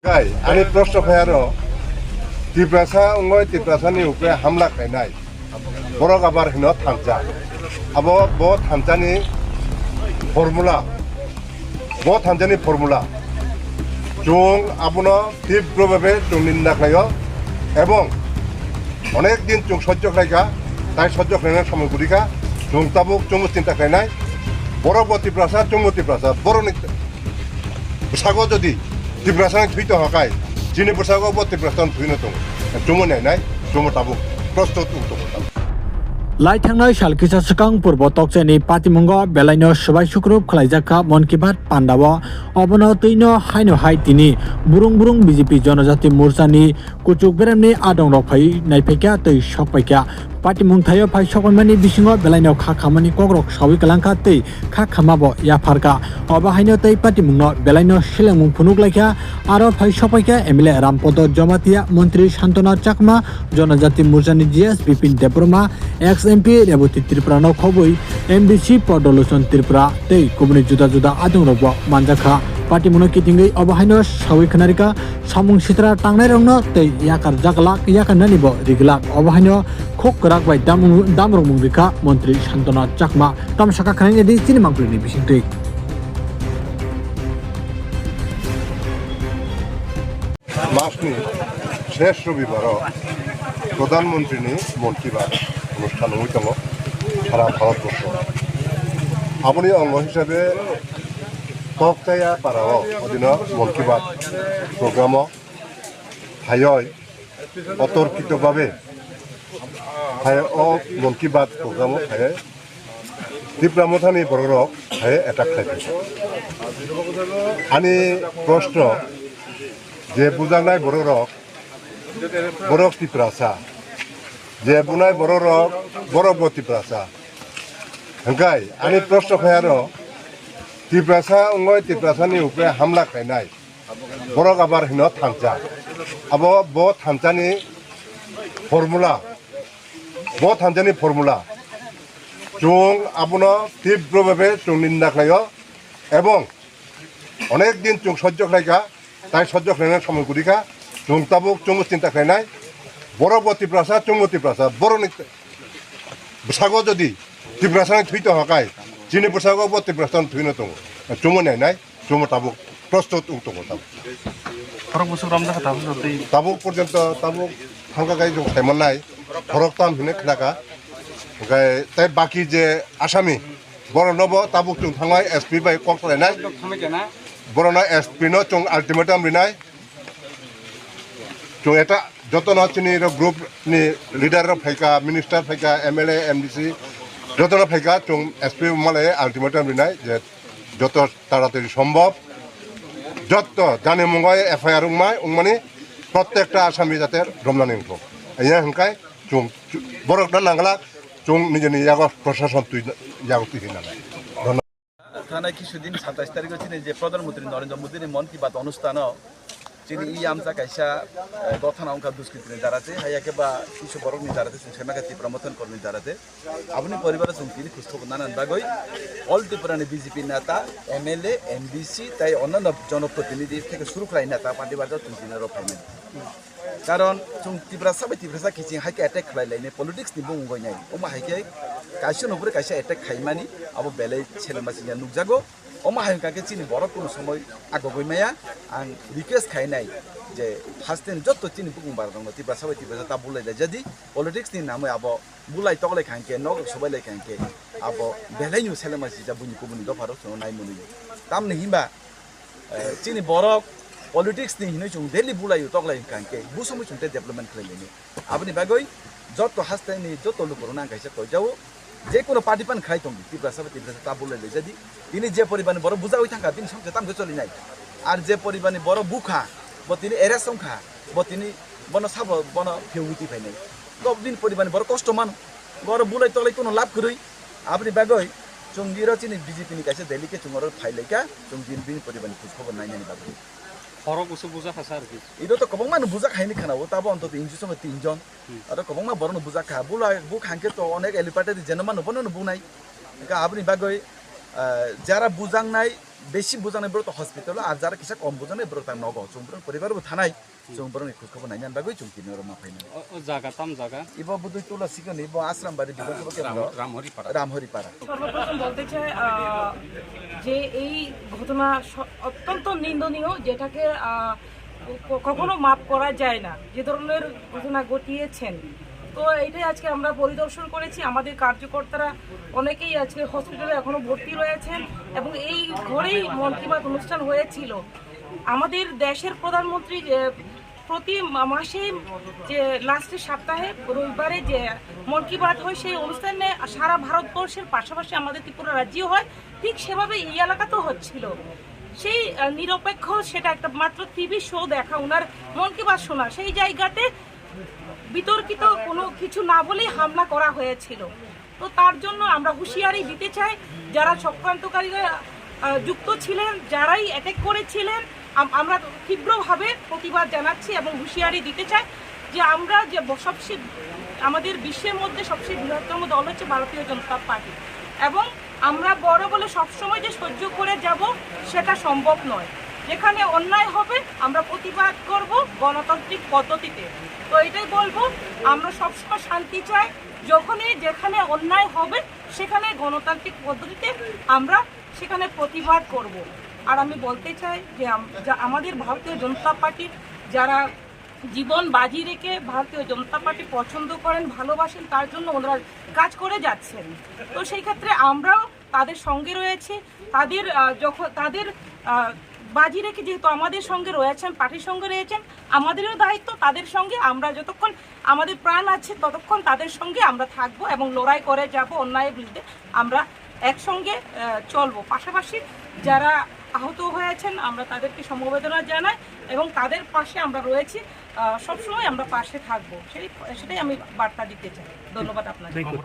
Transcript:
Ani prosto kayaro Tiprasa ungoi Tiprasani upre hamla kainai. Borok abar hino thamja. Abo bo thamjani formula. Bo thamjani formula. Jung abuno তীব্রভাবে নিন্দা খাইও এবং অনেক দিন চোখ সহ্য খাইকা তাই সহ্য খাইনার সময়গুলিকা জং তাবুক চমু চিন্তা খাইনাই বড় ত্রিপ্রাসা চমু ত্রিপ্রাসা বড় সাগর যদি ত্রিপ্রাসানি থুইতে হকায় যিনি পোশাক ত্রিপ্রাসান থুইনো দङ চমু নাইনাই চমু তাবুক প্রস্তুত উত্তম Lai thangnai salkisa sakang purbo tokchani patimungo belaino sabai sukrup khlaijaka mon ki baat pandawa obono tuino haino hai tini burung BJP Jonojati Morchani kuchuk beramni adong rok phai naiphaikya tei sokpaikya patimung thayo phai sokonmani bisingo belaino kha khamani kogrok sawi kalangka tei kha khamabo yafarka oba haino tei patimungno belaino silengmung phunuk laikya aro phai sokpaikya MLA Rampodo Jomatia Montri Santona Chakma Jonojati Morchani GS Bipin Debroma MP Reboti Tripura no khoboi MBC Podolution Tripura tei kubuni juda adung robo manjaka party muno kitingai obahaino sawi khanarika samung sitra tangnai rongno tei yakar jaglak yakanani bo riglak obahaino khok krak bai damrong mungrika Montri Santona Chakma tamsaka khanai di chini mangpri bisingtui Masoni শেষ রবিবার প্রধানমন্ত্রী মন কি বাত অনুষ্ঠান হইতম সারা ভারতবর্ষ আপনি অঙ্গ হিসাবে তকতায়া পারাও অধীন মন কি বাত প্রোগ্রাম হাই অতর্কিতভাবে হাই মন কি Baat programme high তীব্রামথানি বড়রক high attack খাইছে আনি প্রশ্ন যে বুজানাই বড়রক ত্রিপ্রাসা যে বুনাই বড় ত্রিপ্রাসা হংকাই আনি প্রশ্ন খায়ারো ত্রিপ্রাসা ungoi ত্রিপ্রাসানি উপরে হামলা খাইনাই বড়ক আবার হিনো থামজা আবো ব থামজানি ফর্মুলা জং আবুনো তীব্রভাবে নিন্দা খাইও এবং অনেক দিন চোখ সহ্য খাইকা তাই সহ্য খাইনার সময়গুলিকা জং তাবুক চমু চিন্তা খাইনাই বড় ত্রিপ্রাসা চমু ত্রিপ্রাসা বড় সাগর যদি ত্রিপ্রাসানি থুইতে হকায় যিনি পোশাক ত্রিপ্রাসান থুইনো দङ চমু নাইনাই চমু তাবুক প্রস্তুত উত্তম তাবুক পর্যন্ত তাবুক থাঙ্গাকাই जों थाइमोननाय भरकताम हिने खोनाका ओमफ्राय ताइ बाकी जे आसामी बर नब ताबुक जों थांनाय SP बाय कल खालायनाय बरना SP नो जों आल्टिमेटाम रिनाय जों এটা যত নাচিনি গ্রুপ नि লিডার ফাইকা মিনিস্টার ফাইকা MLA MDC যত না ফাইকা जों SP মালে আল্টিমেটাম रिनाय যে যত তাড়াতাড়ি সম্ভব যত জানে মঙ্গয় FIR উংমানি প্রত্যেকটা আসামি যাতে রমজান ইংখ ইয়া হংকাই जों বরকটা নাংলা जों নিজে ইয়াগ প্রশাসন তুই ইয়াগ তুই না থানায় কিছুদিন 27 তারিখে চিনি যে প্রধানমন্ত্রী নরেন্দ্র মোদীর মন কি বাত অনুষ্ঠান চিনি ই আমসা কাইসা গঠন অঙ্কা দুষ্কৃতি দাঁড়াতে হাইয়াকে বা কিছু বরকনি দাঁড়াতে সেমাকাতি প্রমোশন কর্মী দাঁড়াতে আপনি পরিবারের সঙ্গে খুঁজখবর নানান বাগৈ অল ত্রিপুরানি বিজেপি নেতা MLA MBC তাই অন্যান্য জনপ্রতিনিধি থেকে শুরু করে নেতা পার্টি বাজার তুলসিনার রফাইমেন কারণ जों ত্রিপ্রাসা খিচিং হাইকে অ্যাটাক খাইলাইনে পলিটিক্স नि बुंगयनाय ओमा हाइके काइसो नबरे काइसा अटैक खाइमानि अब बेले छेलेमासिया नुकजागो ओमा हाइकाके चिनि बरक कुनो समय आगगयमाया आं रिक्वेस्ट खाइनाय जे हास्तेन जत्त चिनि बुंबार दङ त्रिप्रासा ता बुलाइला जदि पलिटिक्स नि नामै अब बुलाइ तगले खाइके नग सबैले खाइके अब बेलेनु छेलेमासिया बुनि कुबुनि दफारो सो नाइ मुनि तामनि हिबा चिनि बरक पलिटिक्स नि हिनै जों डेली बुलायो तगलाई कांके बुसमै सुनते डेभलपमेन्ट खाइलेनि आबनि बागै जत्त हास्ताइनि जत्त लुकरो नांगाइसा कइजाउ जे कोनो पार्टी पान खाइ तंगि त्रिप्रासा ता बुलाइले जदि तिनि जे परिबारनि बर बुजाउइ थांका तिनि संखे तामके चलिनाय आर जे परिबारनि बर बुखा ब तिनि एरेस संखा ब तिनि बन साब बन फेउति फाइनाय गबदिन परिबारनि बर कष्ट मान बर बुलाइ तगलाई कोनो लाभ गरै आबनि बागै जों निरचिनि BJP नि काइसा डेलिके जोंगर फाइलाइका जों दिन परिबारनि खबर नायनायनि बागै Horok usu buza kasar gitu. Itu tuh kebang mana buza kaini kana, tapi untuk inju sama tinjon, atau kebang mana baru buza kah, bu hangke tuh onek elipate di jenuman, nopo nopo bunai. Jika abni bagai jara buzang nai বেশি বোঝানো বড় তো hospital আর যারা কিছু কম বোঝানো বড় তার নগ চুমপুর পরিবারও থানায় চুমপুর খোঁজ খবর নাই জানবাগৈ চুমকিনি ওর মাফাইনা জায়গা তাম জায়গা ইব বুদ্ধি তোলা শিখনি ইব আশ্রম বাড়ি বিধানসভা কেন্দ্র রামহরিপাড়া সর্বপ্রথম বলতে চাই যে এই ঘটনা অত্যন্ত নিন্দনীয়, যেটাকে কখনো মাপ করা যায় না। যে ধরনের ঘটনা ঘটিয়েছেন, তো এইটাই আজকে আমরা পরিদর্শন করেছি। আমাদের কার্যকর্তারা অনেকেই আজকে হসপিটালে এখনো ভর্তি রয়েছেন এবং এই ঘরেই মন কি বাত অনুষ্ঠান হয়েছিল। আমাদের দেশের প্রধানমন্ত্রী প্রতি মাসে যে লাস্টের সপ্তাহে রবিবারে যে মন কি বাত হয়, সেই অনুষ্ঠানে সারা ভারতবর্ষের পাশাপাশি আমাদের ত্রিপুরা রাজ্যেও হয়, ঠিক সেভাবে এই এলাকাতেও হচ্ছিল। সেই নিরপেক্ষ সেটা একটা মাত্র টিভি শো দেখা, ওনার মন কি বাত শোনা, সেই জায়গাতে বিতর্কিত কোনো কিছু না বলেই হামলা করা হয়েছিল। তো তার জন্য আমরা হুঁশিয়ারি দিতে চাই, যারা চক্রান্তকারীরা যুক্ত ছিলেন, যারাই অ্যাটাক করেছিলেন, আমরা তীব্রভাবে প্রতিবাদ জানাচ্ছি এবং হুঁশিয়ারি দিতে চাই যে আমরা যে সবচেয়ে আমাদের বিশ্বের মধ্যে সবচেয়ে বৃহত্তম দল হচ্ছে ভারতীয় জনতা পার্টি, এবং আমরা বড় বলে সবসময় যে সহ্য করে যাব সেটা সম্ভব নয়। যেখানে অন্যায় হবে আমরা প্রতিবাদ করব গণতান্ত্রিক পদ্ধতিতে। তো এটাই বলবো, আমরা সবসময় শান্তি চাই, যখনই যেখানে অন্যায় হবে সেখানে গণতান্ত্রিক পদ্ধতিতে আমরা সেখানে প্রতিবাদ করব। আর আমি বলতে চাই যে আমাদের ভারতীয় জনতা পার্টি যারা জীবন বাজি রেখে ভারতীয় জনতা পার্টি পছন্দ করেন, ভালোবাসেন, তার জন্য ওনারা কাজ করে যাচ্ছেন। তো সেই ক্ষেত্রে আমরাও তাদের সঙ্গে রয়েছি। তাদের যখন তাদের বাজি রেখে যেহেতু আমাদের সঙ্গে রয়েছেন, পার্টির সঙ্গে রয়েছেন, আমাদেরও দায়িত্ব তাদের সঙ্গে আমরা যতক্ষণ আমাদের প্রাণ আছে ততক্ষণ তাদের সঙ্গে আমরা থাকবো এবং লড়াই করে যাব অন্যায়ের বিরুদ্ধে। আমরা একসঙ্গে চলবো। পাশাপাশি যারা আহত হয়েছেন আমরা তাদেরকে সমবেদনা জানাই এবং তাদের পাশে আমরা রয়েছি, সবসময় আমরা পাশে থাকবো, সেটাই আমি বার্তা দিতে চাই। ধন্যবাদ আপনাকে।